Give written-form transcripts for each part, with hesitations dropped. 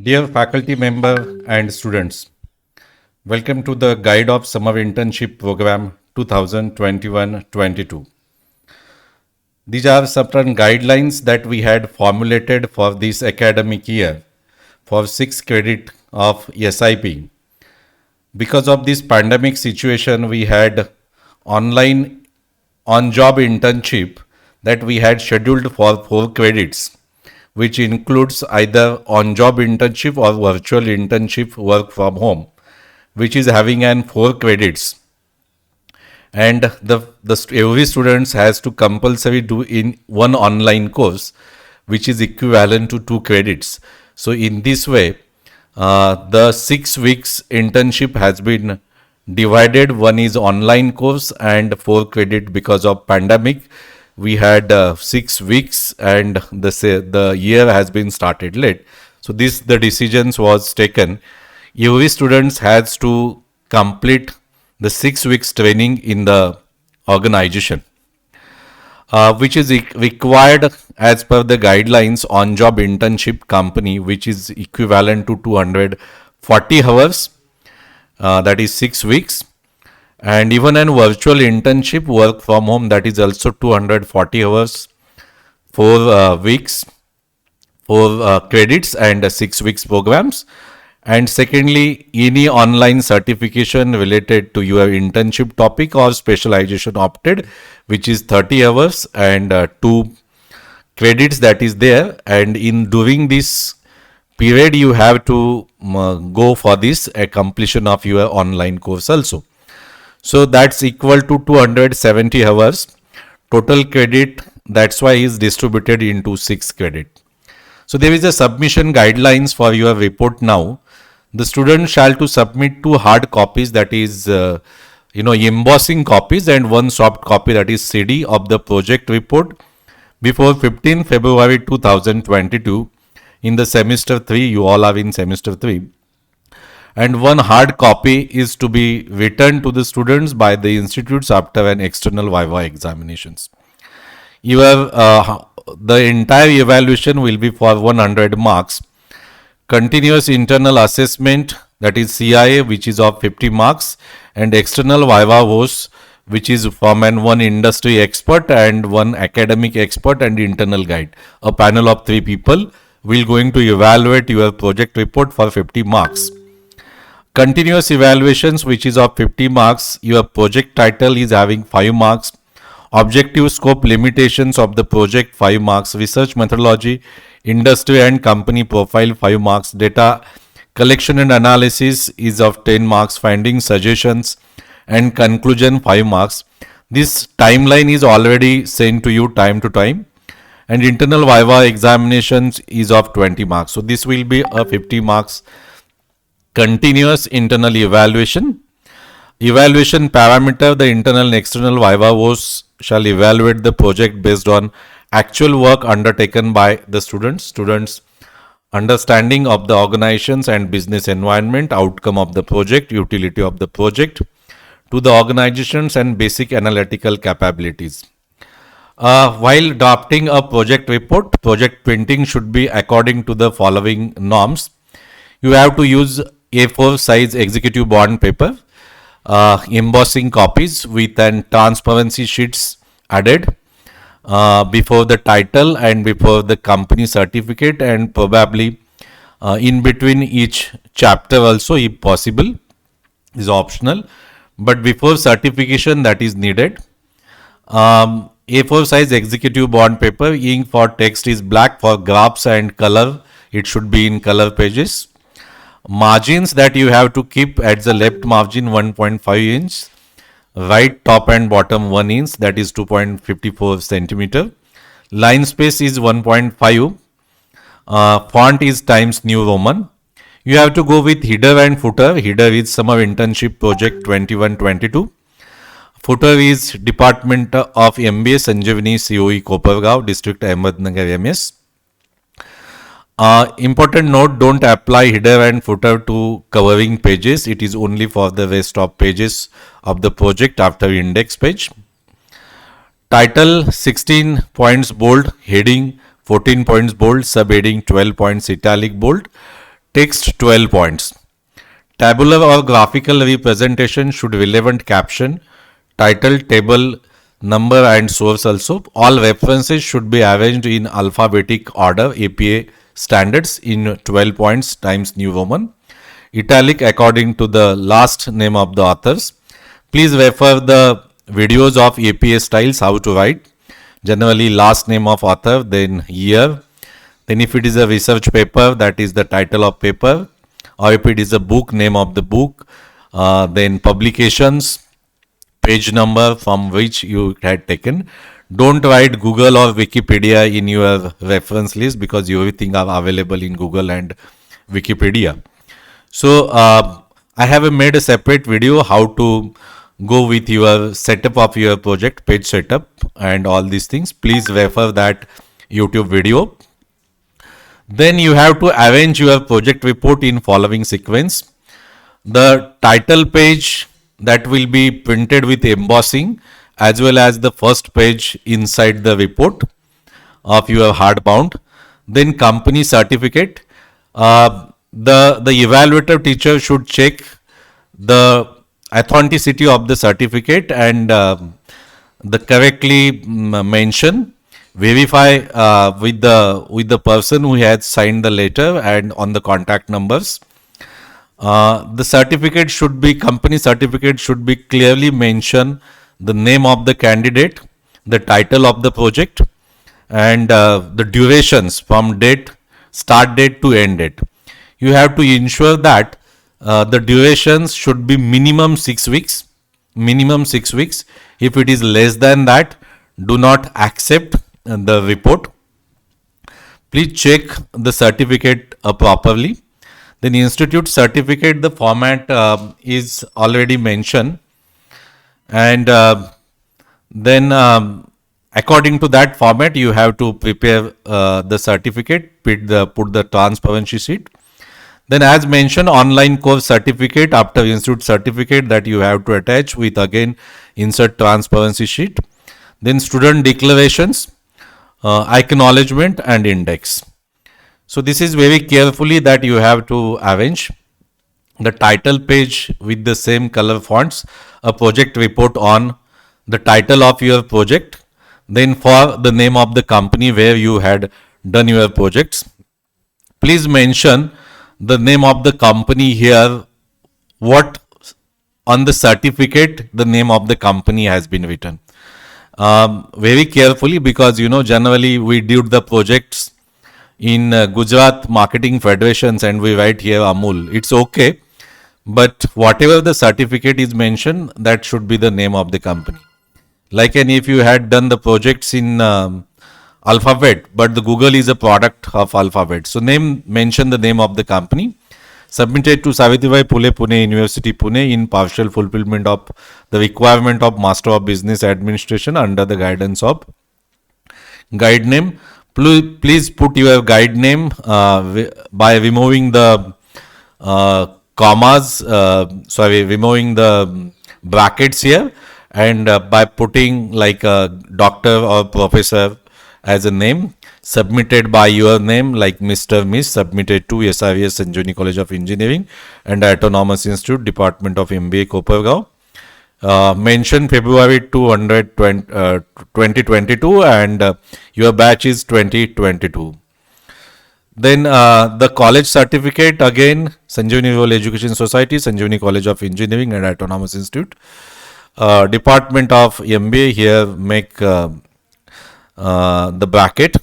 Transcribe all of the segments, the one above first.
Dear faculty member and students, welcome to the Guide of Summer Internship Program 2021-22. These are certain guidelines that we had formulated for this academic year for 6 credit of SIP. Because of this pandemic situation, we had online on-job internship that we had scheduled for 4 credits, which includes either on-job internship or virtual internship work from home, which is having an 4 credits. And every student has to compulsory do in one online course, which is equivalent to 2 credits. So in this way, the 6 weeks internship has been divided. One is online course and 4 credit because of pandemic. We had 6 weeks and the year has been started late. So the decisions was taken. Every student has to complete the 6 weeks training in the organization, which is required as per the guidelines on job internship company, which is equivalent to 240 hours, that is 6 weeks. And even an virtual internship work from home, that is also 240 hours, 4 weeks, 4 credits and 6 weeks programs. And secondly, any online certification related to your internship topic or specialization opted, which is 30 hours and 2 credits that is there. And in during this period, you have to go for this completion of your online course also. So that's equal to 270 hours total credit. That's why is distributed into 6 credit. So there is a submission guidelines for your report now. The student shall to submit 2 hard copies, that is embossing copies, and 1 soft copy, that is CD of the project report before 15 February 2022 in the semester 3. You all are in semester 3. And 1 hard copy is to be returned to the students by the institutes after an external viva examinations. The entire evaluation will be for 100 marks. Continuous internal assessment, that is CIA, which is of 50 marks, and external viva voce, which is from one industry expert and 1 academic expert and internal guide. A panel of 3 people will going to evaluate your project report for 50 marks. Continuous evaluations, which is of 50 marks. Your project title is having 5 marks. Objective scope limitations of the project 5 marks. Research methodology, industry and company profile 5 marks. Data collection and analysis is of 10 marks. Findings, suggestions and conclusion 5 marks. This timeline is already sent to you time to time. And internal viva examinations is of 20 marks. So this will be a 50 marks continuous internal evaluation. Evaluation parameter, the internal and external viva voce shall evaluate the project based on actual work undertaken by the students understanding of the organizations and business environment, outcome of the project, utility of the project to the organizations, and basic analytical capabilities. While drafting a project report, project printing should be according to the following norms. You have to use A4 size executive bond paper, embossing copies with an transparency sheets added before the title and before the company certificate, and probably in between each chapter also, if possible, is optional, but before certification that is needed. A4 size executive bond paper, ink for text is black, for graphs and color it should be in color pages. Margins that you have to keep at the left margin 1.5 inch, right top and bottom 1 inch, that is 2.54 centimeter. Line space is 1.5. Font is Times New Roman. You have to go with header and footer. Header is Summer Internship Project 21-22. Footer is Department of MBA Sanjeevani COE Kopargaon, District Ahmednagar MS. Important note, don't apply header and footer to covering pages. It is only for the rest of pages of the project after index page. Title 16 points bold, heading 14 points bold, subheading 12 points italic bold. Text 12 points. Tabular or graphical representation should relevant caption, title, table, number and source also. All references should be arranged in alphabetic order APA standards in 12 points times New Roman. Italic according to the last name of the authors. Please refer the videos of APA styles how to write. Generally last name of author, then year. Then if it is a research paper, that is the title of paper. Or if it is a book, name of the book. Then publications, page number from which you had taken. Don't write Google or Wikipedia in your reference list because everything are available in Google and Wikipedia. So I have made a separate video how to go with your setup of your project, page setup and all these things. Please refer that YouTube video. Then you have to arrange your project report in following sequence. The title page that will be printed with embossing as well as the first page inside the report of your hardbound. Then company certificate. The evaluator teacher should check the authenticity of the certificate and the correctly mention. Verify with the person who has signed the letter and on the contact numbers. The certificate should be, company certificate should be clearly mention the name of the candidate, the title of the project and the durations from date, start date to end date. You have to ensure that the durations should be minimum 6 weeks. Minimum 6 weeks. If it is less than that, do not accept the report. Please check the certificate properly. Then institute certificate, the format is already mentioned, and then according to that format you have to prepare the certificate, put the transparency sheet. Then as mentioned, online course certificate after institute certificate that you have to attach with again insert transparency sheet. Then student declarations, acknowledgement and index. So this is very carefully that you have to arrange. The title page with the same color fonts, a project report on the title of your project, then for the name of the company where you had done your projects. Please mention the name of the company here, what on the certificate the name of the company has been written. Very carefully, because generally we did the projects in Gujarat Marketing Federations and we write here Amul. It's okay, but whatever the certificate is mentioned, that should be the name of the company. Like, and if you had done the projects in Alphabet, but the Google is a product of Alphabet, so mention the name of the company. Submitted to Savitribai Phule Pune University Pune in partial fulfillment of the requirement of Master of Business Administration under the guidance of guide name. Please put your guide name by removing the commas, removing the brackets here, and by putting like a doctor or professor as a name. Submitted by your name like Mr. Miss, submitted to SRVS Sanjoni College of Engineering and Autonomous Institute, Department of MBA, Kopargaon. Mention February 2022 and your batch is 2022. Then the college certificate, again Sanjivani Rural Education Society, Sanjivani College of Engineering and Autonomous Institute. Department of MBA, here make the bracket.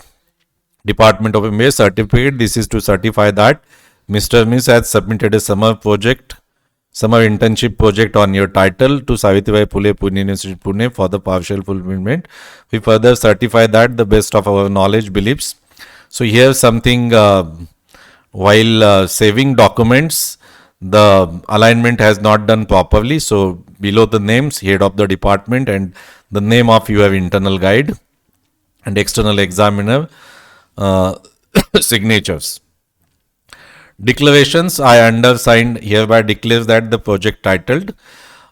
Department of MBA certificate, this is to certify that Mr. Miss has submitted a summer internship project on your title to Savitribai Phule Pune University Pune for the partial fulfillment. We further certify that the best of our knowledge, beliefs. So here something, while saving documents, the alignment has not done properly. So below the names, head of the department and the name of your internal guide and external examiner signatures. Declarations, I undersigned hereby declares that the project titled.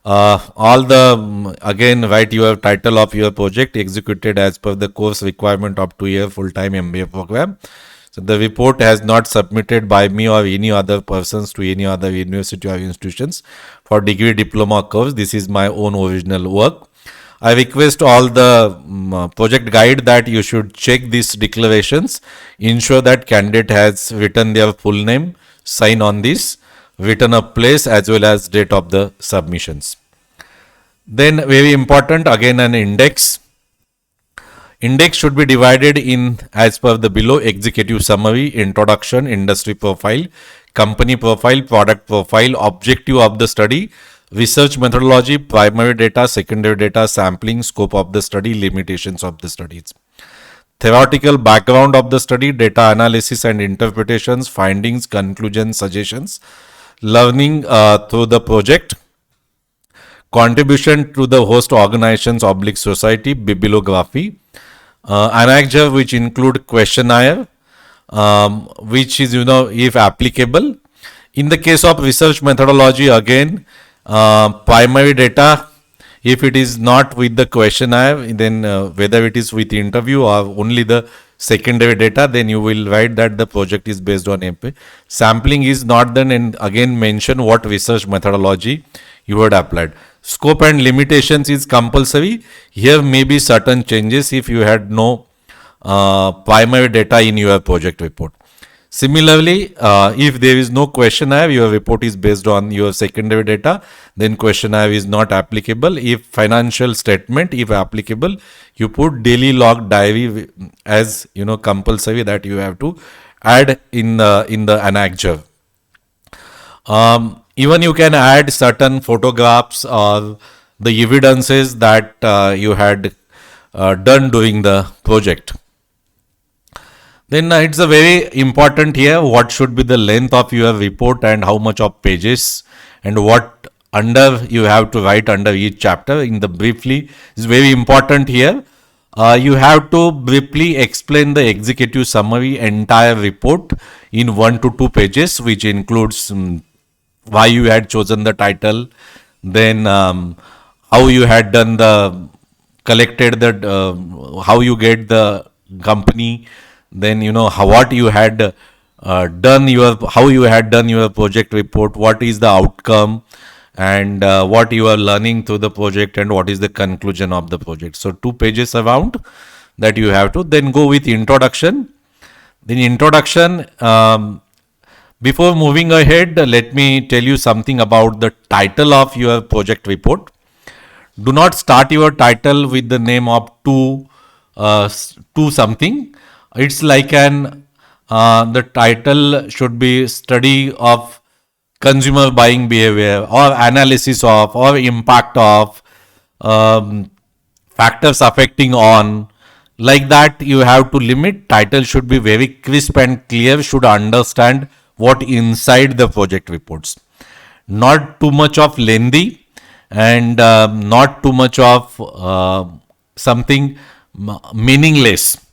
Again write your title of your project executed as per the course requirement of 2-year full-time MBA program. So the report has not submitted by me or any other persons to any other university or institutions for degree diploma course. This is my own original work. I request all the project guide that you should check these declarations, ensure that candidate has written their full name, sign on this, written a place as well as date of the submissions. Then very important, again an index. Index should be divided in as per the below: executive summary, introduction, industry profile, company profile, product profile, objective of the study, research methodology, primary data, secondary data, sampling, scope of the study, limitations of the studies, theoretical background of the study, data analysis and interpretations, findings, conclusions, suggestions, learning through the project, contribution to the host organizations oblique society, bibliography, annexure which include questionnaire, which is, if applicable. In the case of research methodology, again, primary data, if it is not with the questionnaire, then whether it is with interview or only the secondary data, then you will write that the project is based on MP. Sampling is not done, and again mention what research methodology you had applied. Scope and limitations is compulsory. Here may be certain changes if you had no primary data in your project report. Similarly, if there is no questionnaire, your report is based on your secondary data, then questionnaire is not applicable. If financial statement, if applicable, you put daily log diary as compulsory that you have to add in the annexure. Even you can add certain photographs or the evidences that you had done during the project. Then it's a very important here, what should be the length of your report and how much of pages and what under you have to write under each chapter. In the briefly is very important here. You have to briefly explain the executive summary entire report in 1 to 2 pages, which includes why you had chosen the title, then how you had done the collected the how you get the company, then what you had done how you had done your project report, what is the outcome, and what you are learning through the project, and what is the conclusion of the project. So 2 pages around that you have to. Then go with introduction. Then introduction, before moving ahead, let me tell you something about the title of your project report. Do not start your title with the name of to something. It's like the title should be study of consumer buying behavior, or analysis of, or impact of, factors affecting on. Like that, you have to limit. Title should be very crisp and clear, should understand what inside the project reports. Not too much of lengthy, and not too much of something meaningless.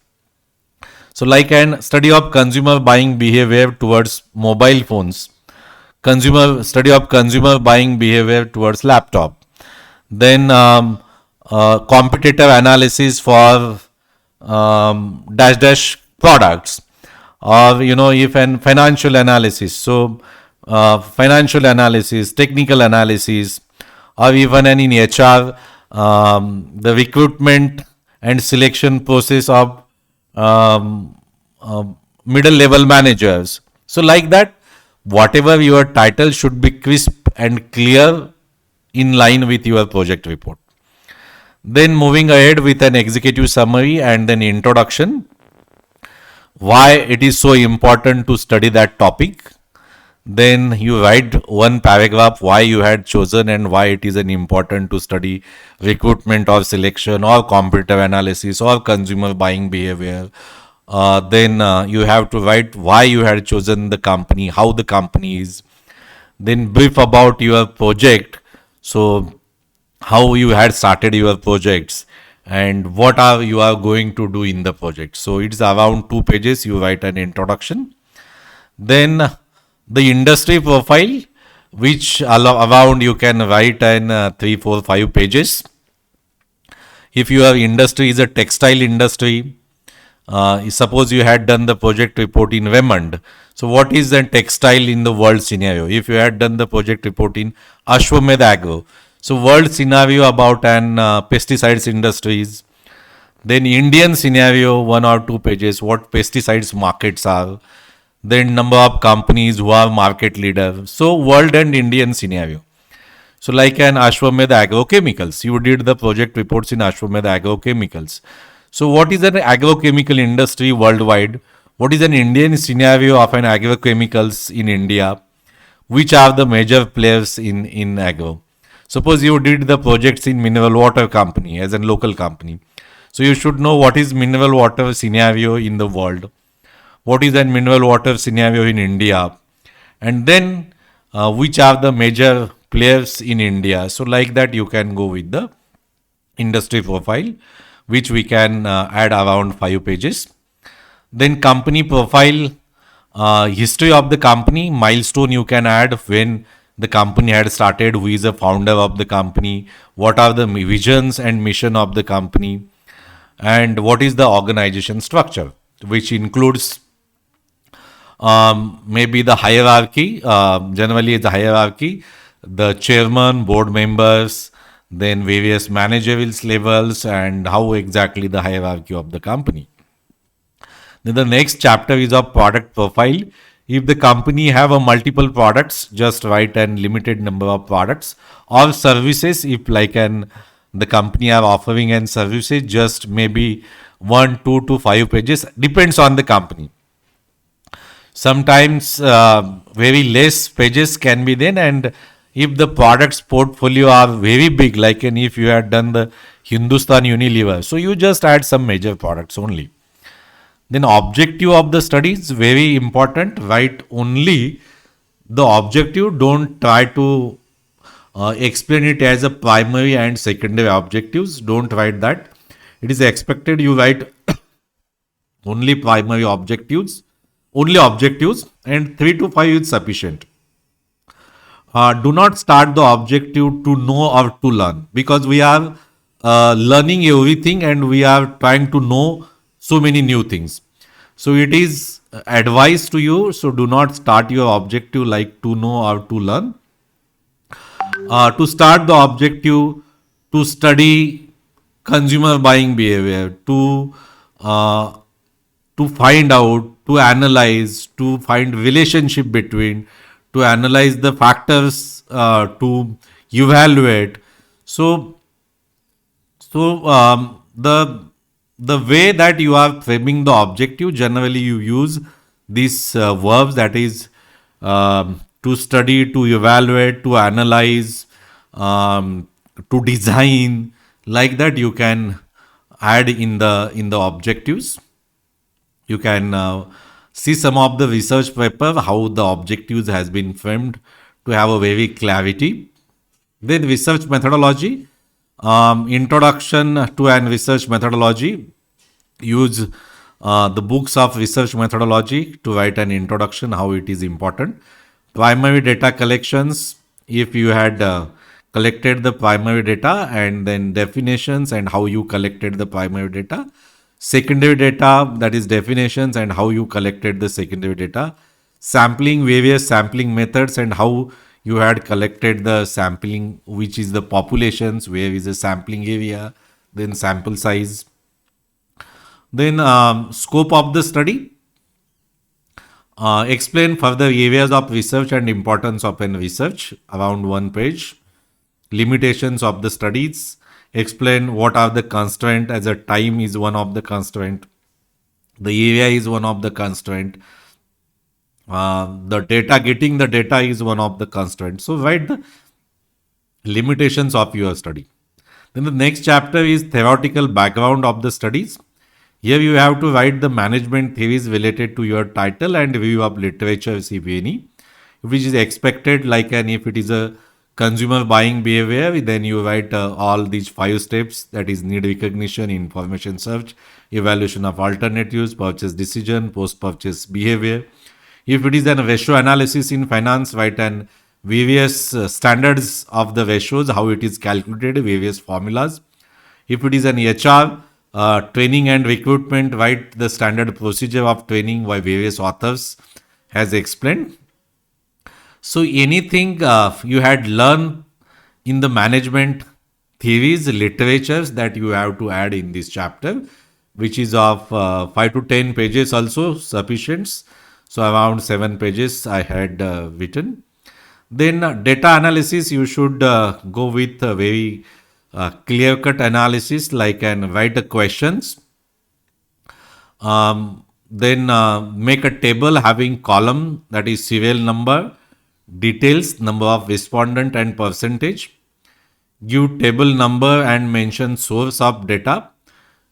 So like an study of consumer buying behavior towards mobile phones, study of consumer buying behavior towards laptop, then competitive analysis for dash products, or if an financial analysis, so financial analysis, technical analysis, or even in HR, the recruitment and selection process of middle level managers. So like that, whatever your title should be crisp and clear in line with your project report. Then moving ahead with an executive summary and then introduction. Why it is so important to study that topic. Then you write 1 paragraph why you had chosen and why it is an important to study recruitment or selection or competitive analysis or consumer buying behavior. Then you have to write why you had chosen the company, how the company is. Then brief about your project. So how you had started your projects and what you are going to do in the project. So it's around 2 pages. You write an introduction. Then the industry profile, which around you can write in 3, 4, 5 pages. If your industry is a textile industry, Suppose you had done the project report in Raymond. So what is the textile in the world scenario? If you had done the project report in Ashwamedh Agro, so world scenario about an pesticides industries. Then Indian scenario, 1 or 2 pages, what pesticides markets are. Then number of companies who are market leader. So world and Indian scenario. So like an Ashwamedh Agrochemicals, you did the project reports in Ashwamedh Agrochemicals. So what is an agrochemical industry worldwide? What is an Indian scenario of an agrochemicals in India? Which are the major players in agro? Suppose you did the projects in mineral water company as a local company. So you should know what is mineral water scenario in the world, what is that mineral water scenario in India, and then which are the major players in India. So, like that, you can go with the industry profile, which we can add around 5 pages. Then, company profile, history of the company, milestone you can add when the company had started, who is the founder of the company, what are the visions and mission of the company, and what is the organization structure, which includes maybe the hierarchy. Generally, it's a hierarchy. The chairman, board members, then various managerial levels, and how exactly the hierarchy of the company. Then the next chapter is of product profile. If the company have a multiple products, just write an limited number of products or services. If like an the company are offering and services, just maybe 1, 2 to 5 pages, depends on the company. Sometimes very less pages can be then, and if the products portfolio are very big, like and if you had done the Hindustan Unilever, so you just add some major products only. Then objective of the study is very important. Write only the objective. Don't try to explain it as a primary and secondary objectives. Don't write that. It is expected you write only primary objectives, only objectives, and 3 to 5 is sufficient. Do not start the objective to know or to learn, because we are learning everything and we are trying to know so many new things. So it is advice to you. So do not start your objective like to know or to learn. To start the objective, to study consumer buying behavior, uh, to find out, to analyze, to find relationship between, to analyze the factors, to evaluate. So, the way that you are framing the objective, generally you use these verbs, that is to study, to evaluate, to analyze, to design. Like that, you can add in the objectives. You can see some of the research paper how the objectives has been framed to have a very clarity. Then research methodology, introduction to an research methodology. Use the books of research methodology to write an introduction how it is important. Primary data collections, if you had collected the primary data, and then definitions and how you collected the primary data. Secondary data, that is definitions and how you collected the secondary data. Sampling, various sampling methods and how you had collected the sampling, which is the populations, where is the sampling area, then sample size. Then scope of the study. Explain further areas of research and importance of an research, around 1 page. Limitations of the studies. Explain what are the constraint, as a time is one of the constraint. The area is one of the constraint. The data, getting the data is one of the constraints. So write the limitations of your study. Then the next chapter is theoretical background of the studies. Here you have to write the management theories related to your title and review of literature, if any, which is expected. Like, and if it is a consumer buying behavior, then you write all these 5 steps, that is need recognition, information search, evaluation of alternatives, purchase decision, post purchase behavior. If it is an ratio analysis in finance, write an various standards of the ratios, how it is calculated, various formulas. If it is an HR, Training and recruitment, right? The standard procedure of training by various authors has explained. So anything you had learned in the management theories, literatures that you have to add in this chapter, which is of 5 to 10 pages also sufficient. So around 7 pages I had written. Then data analysis, you should go with a very clear-cut analysis, like and write the questions. Then make a table having column, that is serial number, details, number of respondent and percentage. Give table number and mention source of data.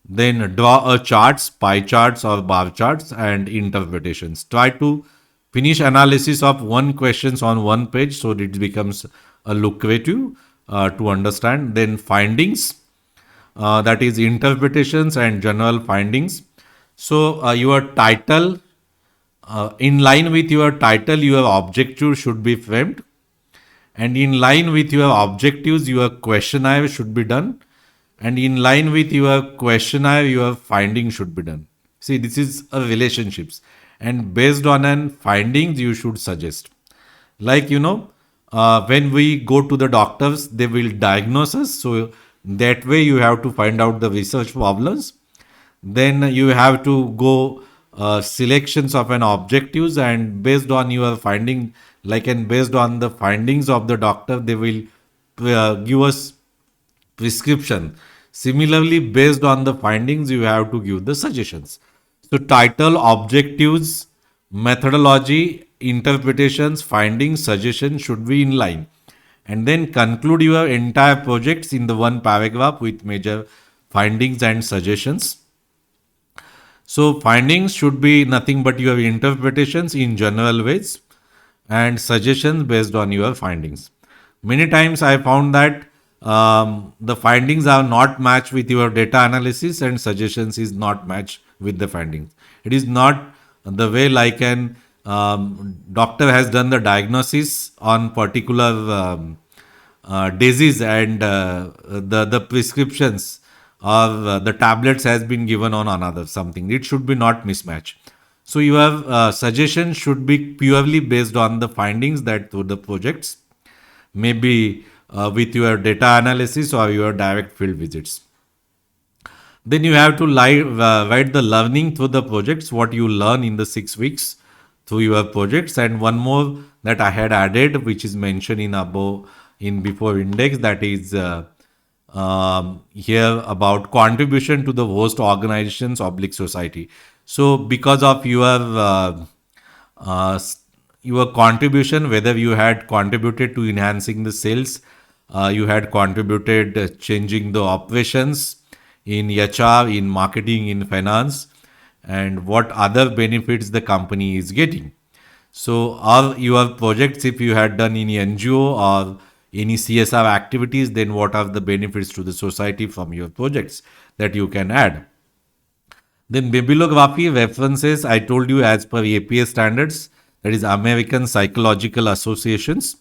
Then draw a charts, pie charts or bar charts and interpretations. Try to finish analysis of one questions on one page so it becomes a lucrative to understand. Then findings, that is interpretations and general findings. So your title, in line with your title, your objective should be framed, and in line with your objectives, your questionnaire should be done, and in line with your questionnaire, your finding should be done. See, this is a relationships, and based on an findings, you should suggest. Like when we go to the doctors, they will diagnose us. So that way, you have to find out the research problems. Then you have to go selections of an objectives, and based on your finding, like and based on the findings of the doctor, they will give us prescription. Similarly, based on the findings, you have to give the suggestions. So title, objectives, methodology, interpretations, findings, suggestions should be in line. And then conclude your entire projects in the one paragraph with major findings and suggestions. So findings should be nothing but your interpretations in general ways and suggestions based on your findings. Many times I found that the findings are not matched with your data analysis and suggestions is not matched with the findings. It is not the way like an doctor has done the diagnosis on particular disease, and the prescriptions or the tablets has been given on another something. It should be not mismatch. So your suggestion should be purely based on the findings that through the projects, maybe with your data analysis or your direct field visits. Then you have to write the learning through the projects, what you learn in the 6 weeks through your projects. And one more that I had added, which is mentioned in above in before index, that is here about contribution to the host organizations oblique society. So because of uh, your contribution, whether you had contributed to enhancing the sales, you had contributed changing the operations in HR, in marketing, in finance, and what other benefits the company is getting. So, all your projects, if you had done any NGO or any CSR activities, then what are the benefits to the society from your projects that you can add? Then bibliography references, I told you as per APA standards, that is American Psychological Associations.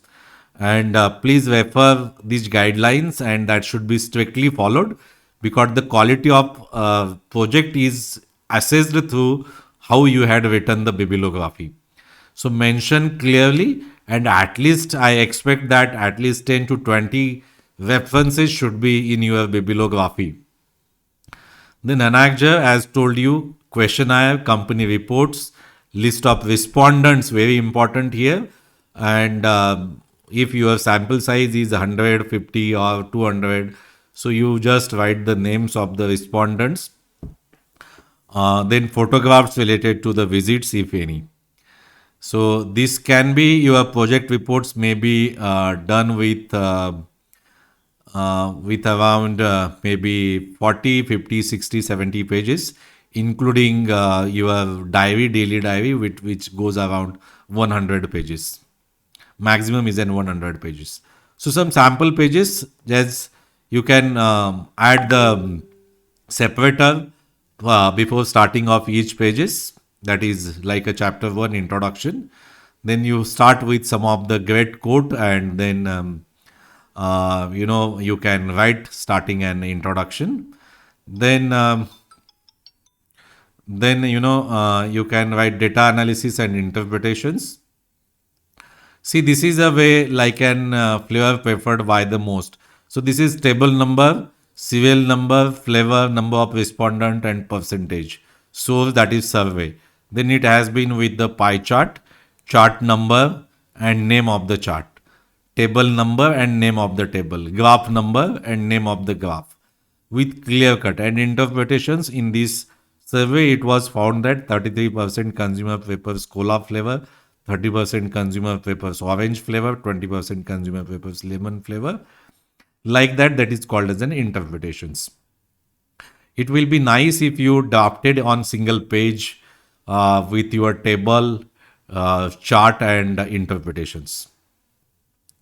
And please refer these guidelines, and that should be strictly followed because the quality of project is assessed through how you had written the bibliography. So mention clearly, and at least I expect that at least 10 to 20 references should be in your bibliography. Then Anagja, as told you, questionnaire, company reports, list of respondents, very important here. And if your sample size is 150 or 200, so you just write the names of the respondents. Then photographs related to the visits, if any. So this can be your project reports may be done with around maybe 40, 50, 60, 70 pages, including your diary, daily diary, which goes around 100 pages. Maximum is in 100 pages. So some sample pages, as you can add the separator before starting off each pages. That is like a chapter 1 introduction. Then you start with some of the great quote, and then you can write starting an introduction. Then you can write data analysis and interpretations. See, this is a way like an flavor preferred by the most. So this is table number, serial number, flavor, number of respondent, and percentage. So that is survey. Then it has been with the pie chart, chart number, and name of the chart, table number and name of the table, graph number and name of the graph, with clear cut and interpretations. In this survey, it was found that 33% consumer prefers cola flavor, 30% consumer prefers orange flavor, 20% consumer prefers lemon flavor. Like that, that is called as an interpretations. It will be nice if you drafted on single page with your table, chart, and interpretations.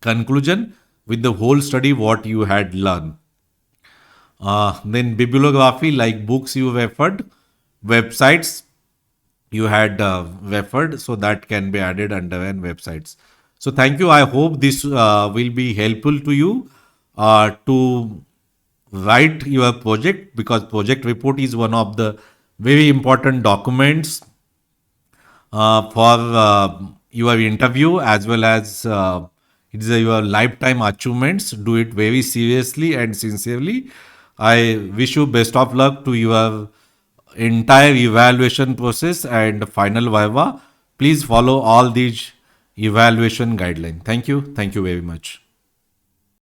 Conclusion with the whole study, what you had learned. Then bibliography, like books you referred, websites you had referred, so that can be added under an websites. So thank you. I hope this will be helpful to you to write your project, because project report is one of the very important documents for your interview, as well as it is your lifetime achievements. Do it very seriously and sincerely. I wish you best of luck to your entire evaluation process and final viva. Please follow all these evaluation guidelines. Thank you. Thank you very much.